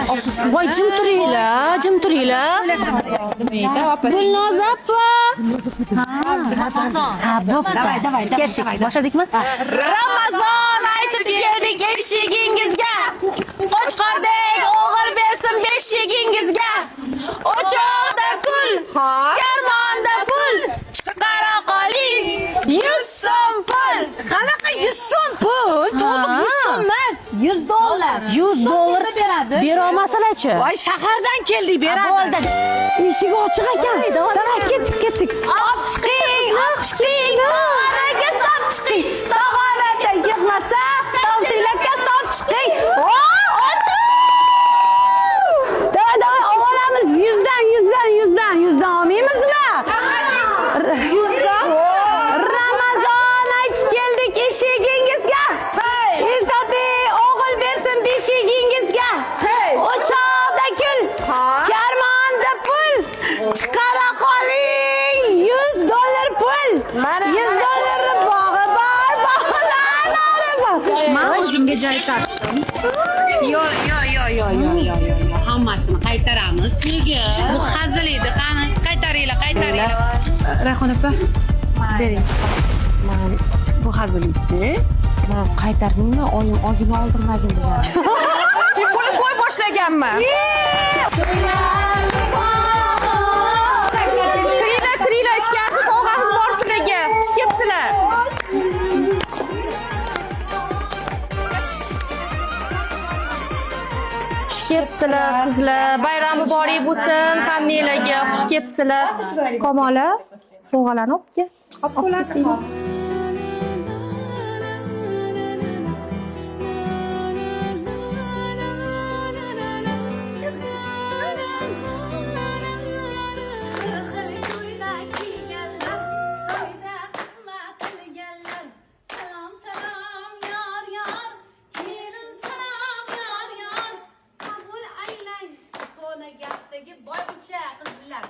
Voy jim turinglar, jim turinglar. Gulnoz opa. Ha, bo'pti. Davay. Ketdik. Boshladikmi? Ramazon aytib keldik eshigingizga. Qo'chqordek o'g'il bersin beshigingizga. O'choqda kul, karmonda pul, chiqara qoling 100 so'm pul. Qanaqa 100 so'm pul? To'g'ri 100 so'm emas, 100 dollar. 100 dollar beradi. Bera olmasalar-chi? Voy, shahardan keldik, beradi. Bo'ldi. Eshik ochiq ekan. Davay, ketdik. Olib chiqing. Oraga solib chiqing. Tog'orada yig'masa, tavsiyalarga solib chiqing. Davay, olamiz 100dan olmaymizmi? 100dan? Ramazon aytib keldik eshigingizga. Ijodiy o'g'il bersin beshigingizga. O'choqda kul, karmonda pul, chiqara qoling 100 dollar pul. 100 dollarni bog'i bor, Men o'zimga joy topdim. Yo. Hammasini qaytaramiz nega? Bu hazil edi. Qani, qaytaringlar. Rayhon opa, bering. Bu hazil edi. Men qaytarmangmi? Oyim og'ini oldirmagin degan. Kim buni qo'y boshlaganmi? Kiringlar ichkarida sovg'amiz bor sizlarga. Chiqyapsizlar. Xushkepsizlar qizlar. Bayram muborak bo'lsin hammalarga. Xushkepsizlar. Kamola, sovg'alarni olib kel. Olib qo'lasizmi? Gapdagi boyvuchcha qizlar.